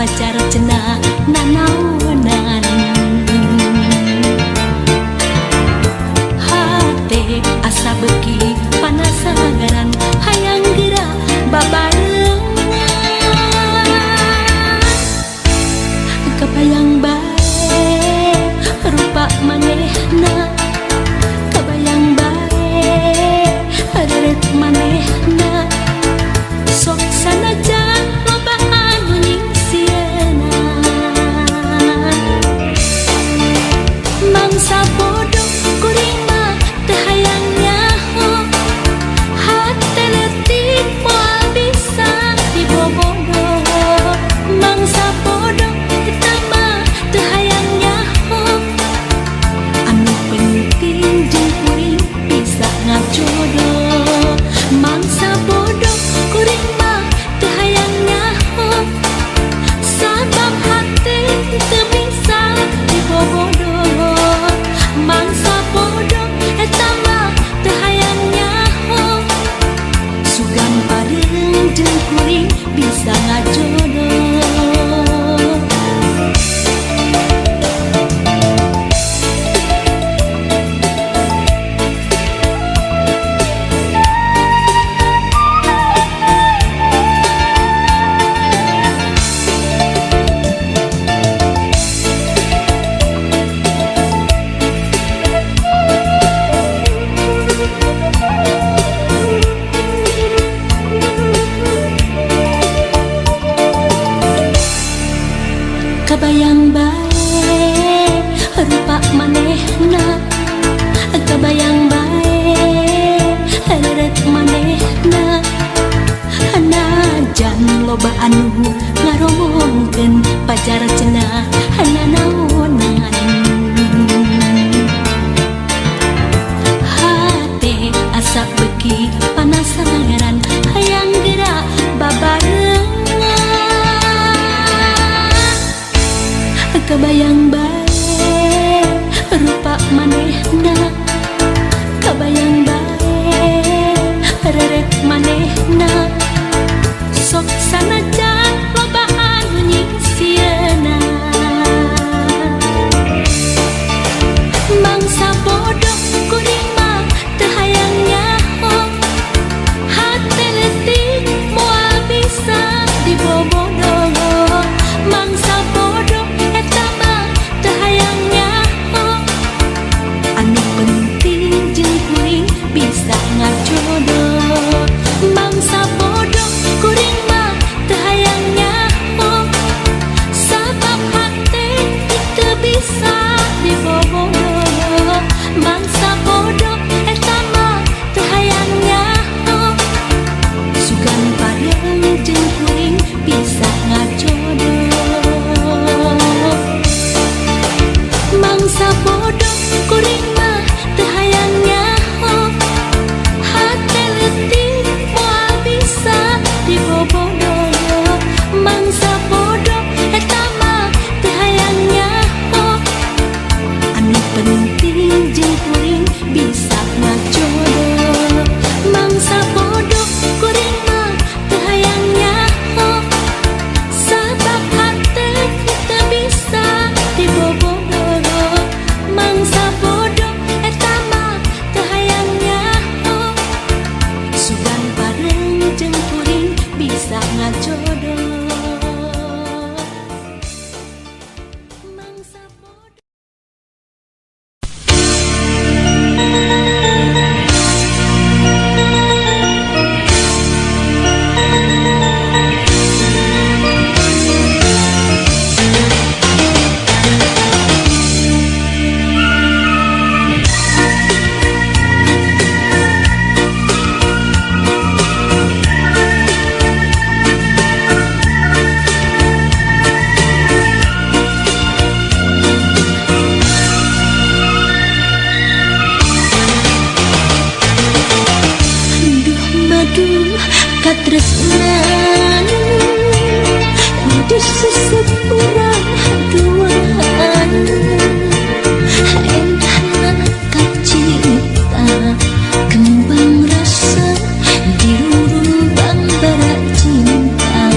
pacar cenah nanaonan hate asa beki panasagaran hayang geura babarengan kebayang bae rupa manehna kebayang bae reret manehna sok sanajan loba anu nyingsiana mangsa bodoh kuring mah teu hayang nyaho hate leutik moal bisa dibobodoh mangsa bodoh kita mah teu hayang nyaho anu penting jeung kuring bisa ngajodoh mangsa bodoh kuring mah teu hayang nyaho sabab hate teu bisa dibobodoh mangsa bodoh eta mah teu hayang nyaho sugan pareung jeung kuring bisa ngajodoh kebayang bae rupa manehna kebayang bae reret manehna najan loba anu ngaromongkeun pacar cenah nanaonan hate asa beki panasagaran hayang geura babarengan kebayang bae rupa manehna kebayang bae reret manehna sok sanajan loba anu nyingsiana mangsa bodoh kuring mah teu hayang nyaho hate leutik moal bisa dibobodoh mangsa bodoh eta mah teu hayang nyaho anu penting jeung kuring bisa ngajodoh mangsa bodoh kuring mah teu hayang nyaho sabab hate teu bisa dibobodoh mangsa bodoh eta mah teu hayang nyaho sugan pareung jeung kuring bisa ngajodoh mangsa bodoh kuring mah teu hayang nyaho hate leutik moal bisa dibobodoh mangsa bodoh eta mah teu hayang nyaho anu penting jeung kuring bisa ngajodoh mangsa bodoh kuring mah teu hayang nyaho sabab hate teu bisa dibobodoh mangsa bodoh eta mah teu hayang nyaho sugan pareung jeung kuring bisa ngajodoh mangsa bodoh katresnan di sesep urang haduan endahna kacinta kembang rasa dirurung bang bara cinta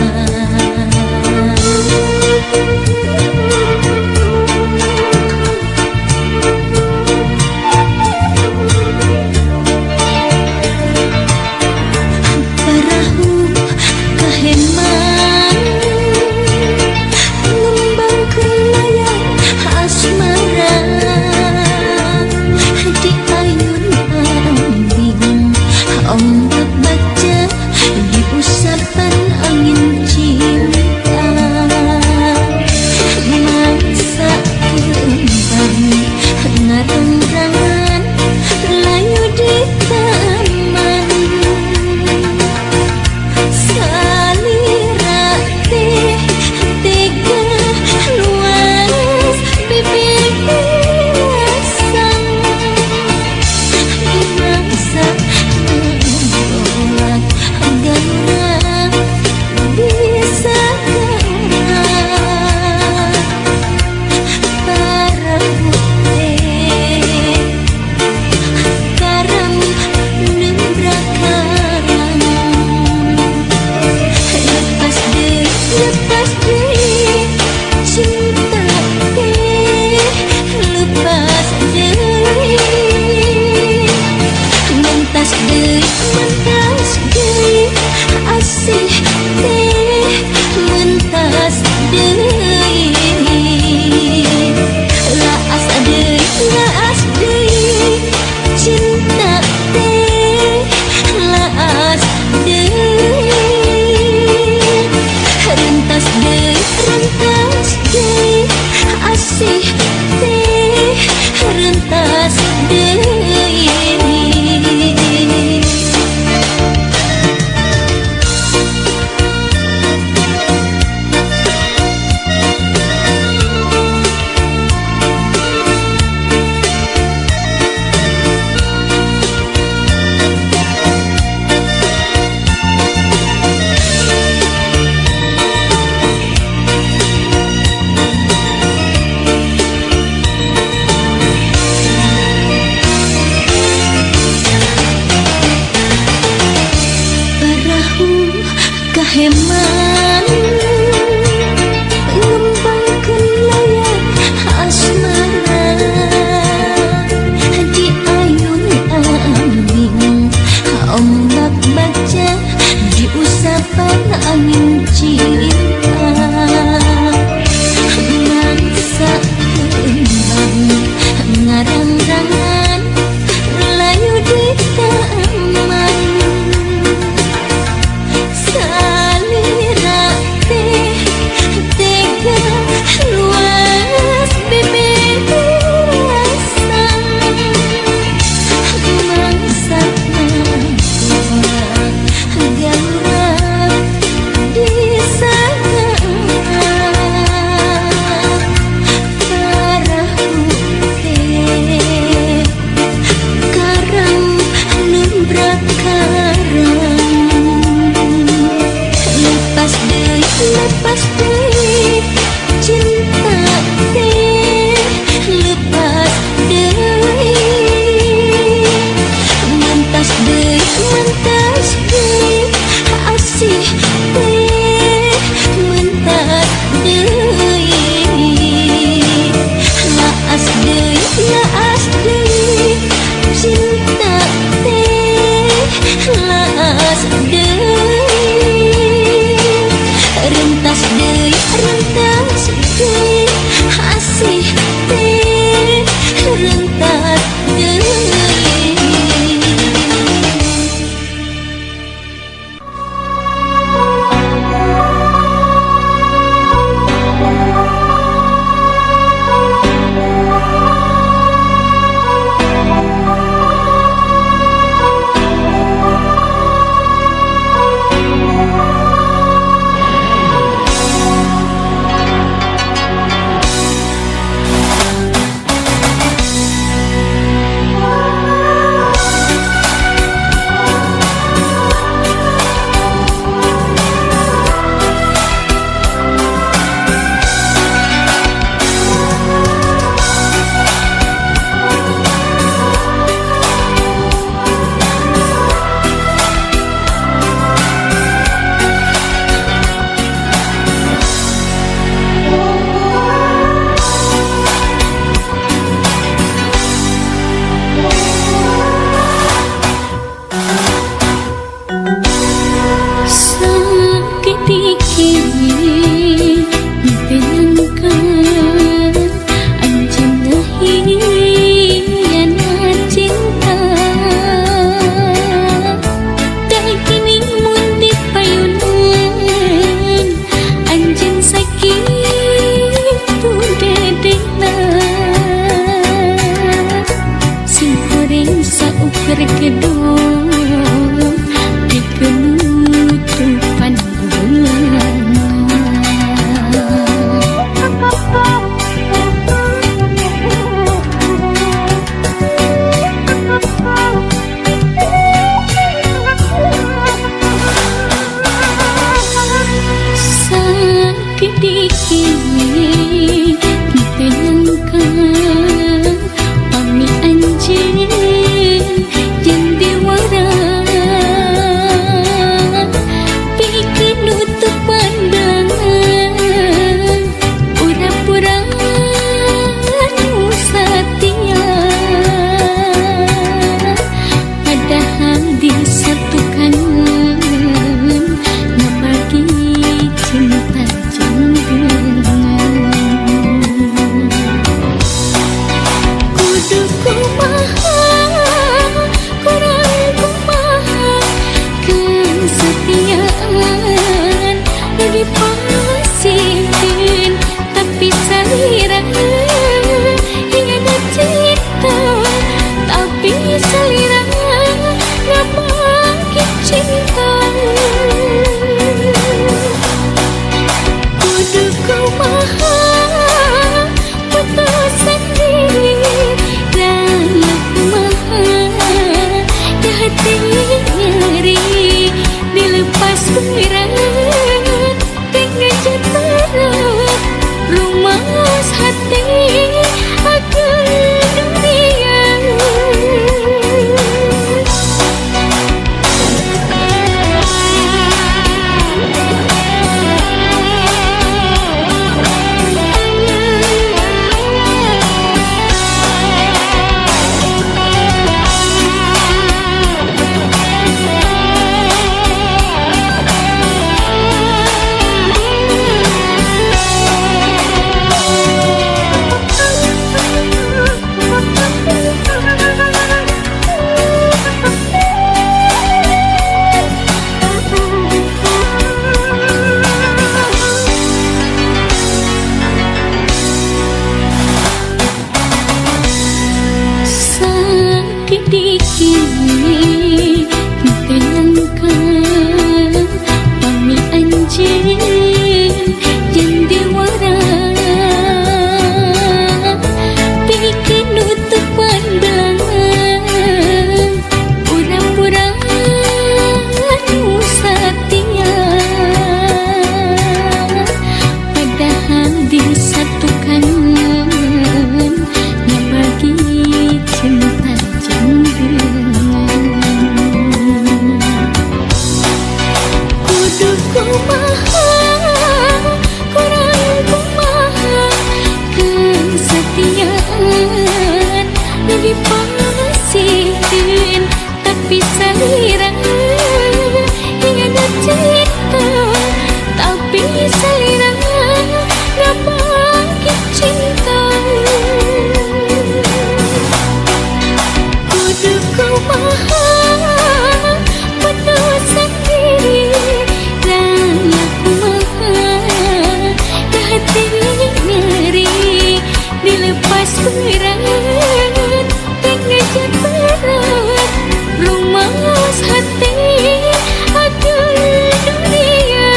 gedung di penutupan bulan. Sakit dikit tenangkan pami anjing yang diwara bikin nutup pandangan pura-pura nusatia padahal disatukan ngebagi cinta jenggengan. Kudu kumaha kurang kumaha kesetiaan lagi pasien tapi salira hingga cinta tapi salira gak makin cinta. Kudu kumaha putus sendiri dan kumaha di hati nyeri dilepas berat dengan jatuh lumas hati akan dunia. Sakit dikit tenangkan pami anjing yang diwara bikin nutup pandangan pura-pura nusatia padahal disatukan ngebagi cinta jenggengan. Kudu kumaha kurang kumaha kesetiaan lagi pasien tapi salira hingga cinta tapi salira gak makin cinta. Kudu kumaha putus sendiri dan kumaha di hati nyeri dilepas berat dengan jatuh lumas hati akan dunia.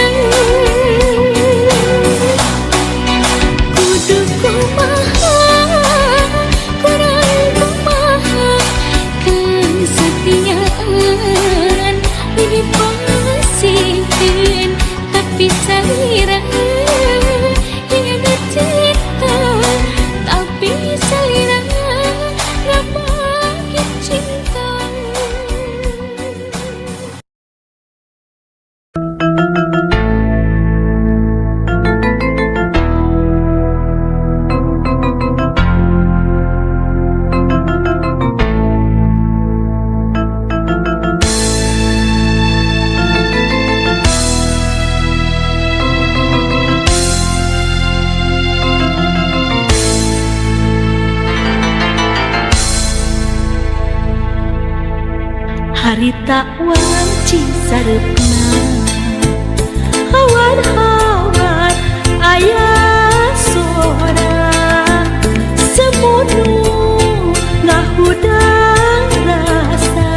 Kudu kumaha kurang kumaha kesetiaan ini pasien tapi salira hingga cinta tapi salira gak makin cinta. Harita wanci sarepna hawan-hawan aya sora semunu ngahudang rasa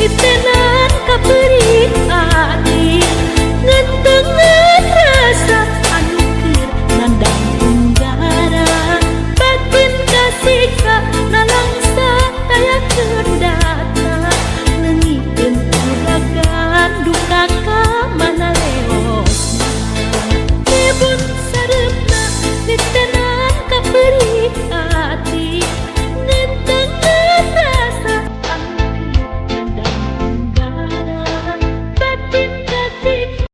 Nitenan kaperi ati ngentengan rasa anu keur nandang tunggara batin kasiksa nalangsa daya kendata leungiteun kuragan duka ka mana leosna dibun sareupna nitenan kaperi ati ngentengan rasa anu keur nandang tunggara batin kasiksa.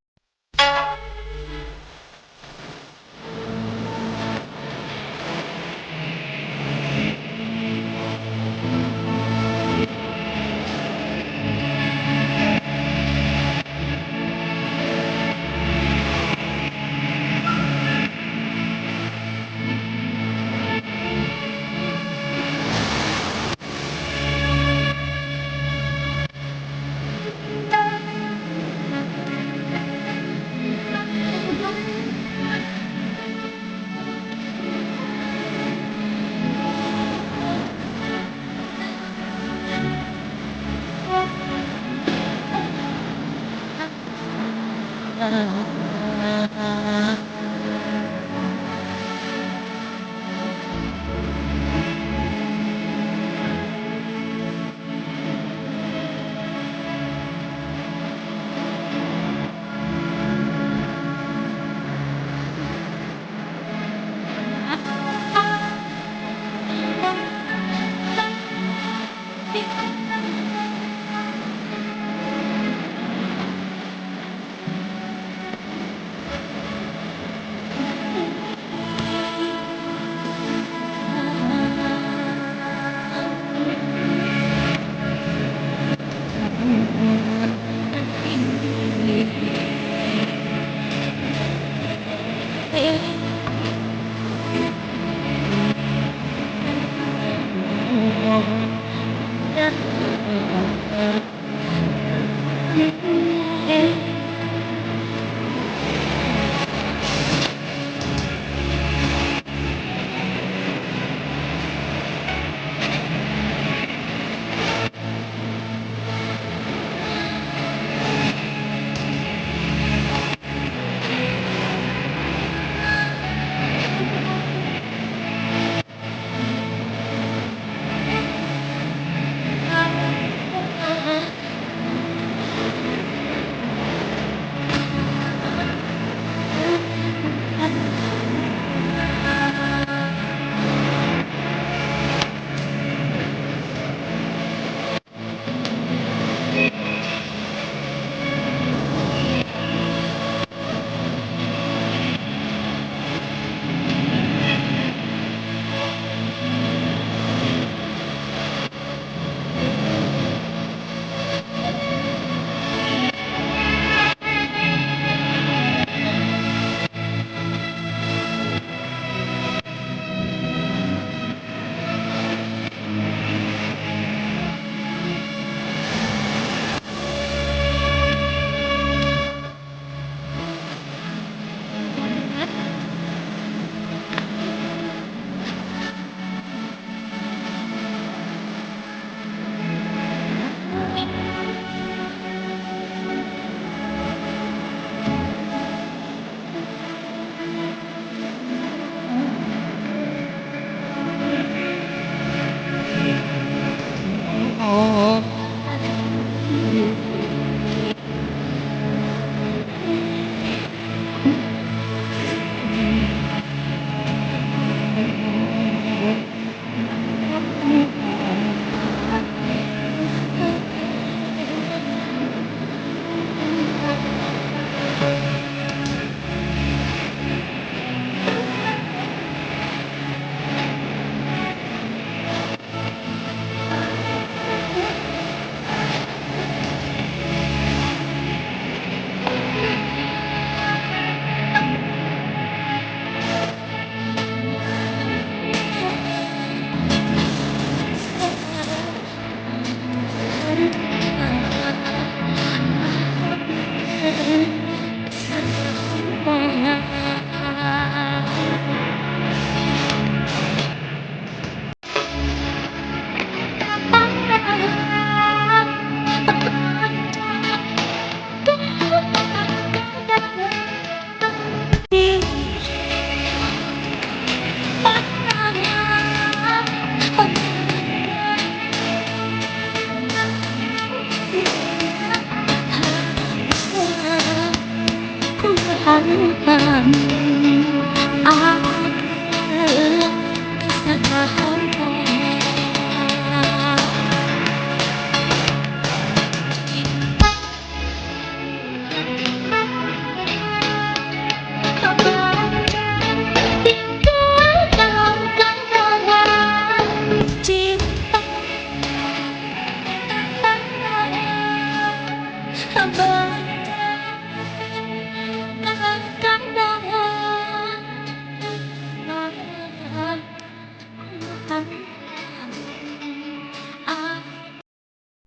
Cinta